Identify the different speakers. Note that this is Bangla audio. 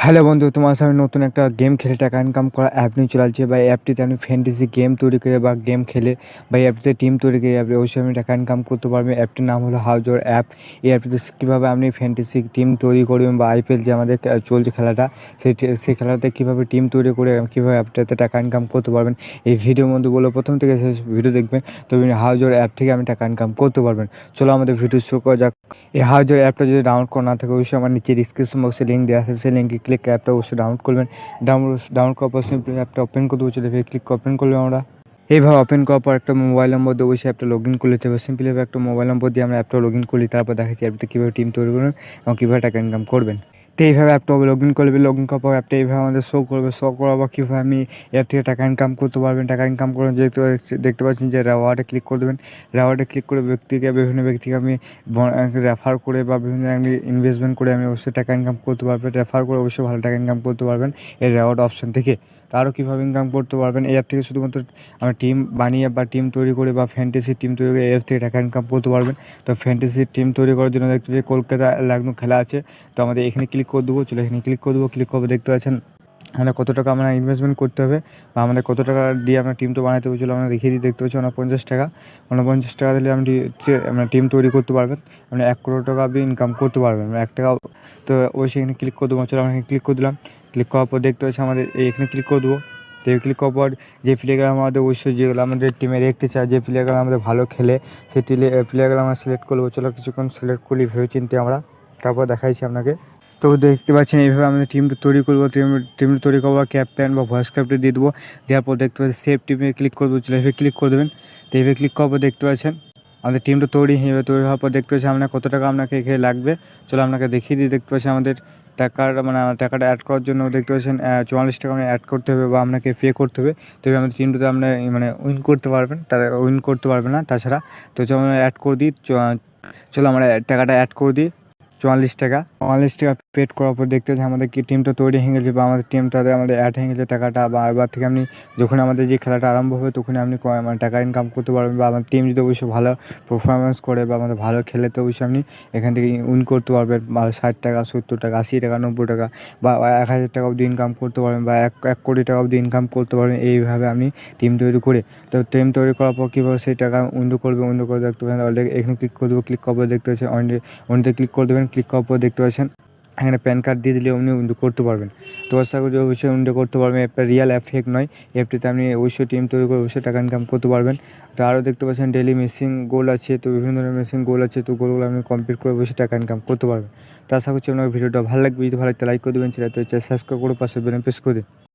Speaker 1: হ্যালো বন্ধু, তোমার সামনে নতুন একটা গেম খেলে টাকা ইনকাম করা অ্যাপ নিয়ে চলে আসছে। বা এই অ্যাপটিতে আপনি ফ্যান্টাসি গেম তৈরি করে বা গেম খেলে বা এই অ্যাপটিতে টিম তৈরি করে আপনি অবশ্যই আপনি টাকা ইনকাম করতে পারবেন। অ্যাপটির নাম হলো হাউজর অ্যাপ। এই অ্যাপটিতে কীভাবে আপনি ফ্যান্টাসি টিম তৈরি করবেন বা আইপিএল যে আমাদের চলছে খেলাটা, সেই খেলাতে কীভাবে টিম তৈরি করে কীভাবে অ্যাপটাতে টাকা ইনকাম করতে পারবেন, এই ভিডিওর মধ্যে বলে প্রথম থেকে শেষ ভিডিও দেখবেন, তবে হাউজর অ্যাপ থেকে আপনি টাকা ইনকাম করতে পারবেন। চলো আমাদের ভিডিও শুরু করা যাক। এই হাউজর অ্যাপটা যদি ডাউনলোড করা না থাকে অবশ্যই আমার নিচে ডিসক্রিপশন বক্সে লিঙ্ক দেওয়া আছে, সেই লিঙ্কে ক্লিক করে অ্যাপটা অবশ্যই ডাউনলোড করবেন। ডাউনলোড করার পর সিম্পলি অ্যাপটা ওপেন করে দেবো। চলে ক্লিক ওপেন করলে আমরা এইভাবে ওপেন করার পর একটা মোবাইল নম্বর দিয়ে অবশ্যই অ্যাপটা লগ ইন করে নিতে হবে। সিম্পলি একটা মোবাইল নম্বর দিয়ে আমরা অ্যাপটা লগ ইন করি, তারপর দেখাচ্ছি অ্যাপটা কীভাবে টিম তৈরি করবেন এবং কীভাবে টাকা ইনকাম করবেন। তো এইভাবে অ্যাপটা লগ ইন করবে, লগ ইন করার পর অ্যাপটা এইভাবে আমাদের শো করার পর কীভাবে আপনি অ্যাপ থেকে টাকা ইনকাম করতে পারবেন। টাকা ইনকাম করে যেহেতু দেখতে পাচ্ছেন যে রেওয়ার্ডে ক্লিক করে দেবেন। রেওয়ার্ডে ক্লিক করে বিভিন্ন ব্যক্তিকে আমি রেফার করে বা বিভিন্ন আমি ইনভেস্টমেন্ট করে আমি অবশ্যই টাকা ইনকাম করতে পারবেন। রেফার করে অবশ্যই ভালো টাকা ইনকাম করতে পারবেন এই রেওয়ার্ড অপশন থেকে। তো আরও কীভাবে ইনকাম করতে পারবেন, এই অ্যাপ থেকে শুধুমাত্র আমরা টিম বানিয়ে বা টিম তৈরি করে বা ফ্যান্টাসি টিম তৈরি করে এই অ্যাপ থেকে টাকা ইনকাম করতে পারবেন। তো ফ্যান্টাসি টিম তৈরি করার জন্য দেখতে পাচ্ছি কলকাতা লাগ্নো খেলা আছে। তো আমাদের এখানে ক্লিক করে দেবো। চলে এখানে ক্লিক করে দেবো। ক্লিক করবো, দেখতে পাচ্ছেন আমরা কত টাকা আমরা ইনভেস্টমেন্ট করতে হবে বা আমাদের কত টাকা দিয়ে আমরা টিমটা বানাতে হবে। চলো আমরা দেখিয়ে দিই। দেখতে পাচ্ছি 49 টাকা। 49 টাকা দিলে আমরা টিম তৈরি করতে পারবেন। আপনি 1 কোটি টাকা আপনি ইনকাম করতে পারবেন, 1 টাকা। তো অবশ্যই এখানে ক্লিক করে দেবো। চলো আমরা এখানে ক্লিক করে দিলাম। ক্লিক করার পর দেখতে পাচ্ছি আমাদের এখানে ক্লিক করে দেবো। তো ক্লিক করার পর যে প্লেয়ারগুলো আমাদের অবশ্যই যেগুলো আমাদের টিমে রাখতে চায়, যে প্লেয়ারগুলো আমাদের ভালো খেলে, সেই প্লেয়ারগুলো আমরা সিলেক্ট করবো। চলো কিছুক্ষণ সিলেক্ট করি ভেবে চিন্তে আমরা, তারপর দেখাইছি আপনাকে। তো দেখতে পাচ্ছেন এইভাবে আমাদের টিমটা তৈরি করবো। টিমটা তৈরি করবো, ক্যাপ্টেন বা ভয়েস ক্যাপ্টেন দিয়ে দেবো। দেওয়ার পর দেখতে পাচ্ছি সেভ টিমে ক্লিক করবো। চলে এভাবে ক্লিক করে দেবেন। তো এইভাবে ক্লিক করার পর দেখতে পাচ্ছেন আমাদের টিমটা তৈরি হয়ে যাবে। তৈরি হওয়ার পর দেখতে পাচ্ছি আপনার কত টাকা আপনাকে এখানে লাগবে। চলো আপনাকে দেখিয়ে দিই। দেখতে পাচ্ছি আমাদের টাকাটা অ্যাড করার জন্য দেখতে পাচ্ছেন 44 টাকা মানে অ্যাড করতে হবে বা আপনাকে পে করতে হবে। তবে আমাদের টিমটাতে আপনার উইন করতে পারবেন, তারা উইন করতে পারবে না তাছাড়া। তো চলো আমরা অ্যাড করে দিই। চলো আমরা টাকাটা অ্যাড করে দিই। 44 টাকা। 44 টাকা পেড করার পর দেখতে পাচ্ছি আমাদের কি টিমটা তৈরি হয়ে গেছে বা আমাদের টিমটাতে আমাদের অ্যাড হয়ে গেছে টাকাটা। বা এবার থেকে আপনি যখন আমাদের যে খেলাটা আরম্ভ হবে তখনই আপনি টাকা ইনকাম করতে পারবেন। বা আমার টিম যদি অবশ্যই ভালো পারফরমেন্স করে বা আমাদের ভালো খেলে তো অবশ্যই আপনি এখান থেকে উইন করতে পারবেন। বা 60 টাকা, 70 টাকা, 80 টাকা, 90 টাকা বা 1000 টাকা অবধি ইনকাম করতে পারবেন বা 1 কোটি টাকা অবধি ইনকাম করতে পারবেন এইভাবে আপনি টিম তৈরি করে। তো টিম তৈরি করার পর কীভাবে সেই টাকা উইন্ডো করে দেখতে পাবেন। এখানে ক্লিক করে দেবো। ক্লিক করার পর দেখতে পাচ্ছেন অনতে ক্লিক করে দেবেন। ক্লিক করার পর দেখতে পাচ্ছেন এখানে প্যান কার্ড দিয়ে দিলে আপনি উইন্ডো করতে পারবেন। তো আশা করি অবশ্যই উইন্ডো করতে পারবেন। অ্যাপটা রিয়েল অ্যাপ, ফেক নয়। অ্যাপটিতে আপনি অবশ্যই টিম তৈরি করে অবশ্যই টাকা ইনকাম করতে পারবেন। তো আরও দেখতে পাচ্ছেন ডেলি মেসিং গোল আছে। তো বিভিন্ন ধরনের মেসিং গোল আছে। তো গোলগুলো আপনি কমপ্লিট করে অবশ্যই টাকা ইনকাম করতে পারবেন। তো আশা করছি আপনার ভিডিওটা ভালো লাগবে। যদি ভালো লাগতে লাইক করে দেবেন, চ্যানেলটা সাবস্ক্রাইব করে পাশে বেল প্রেস করে দিন।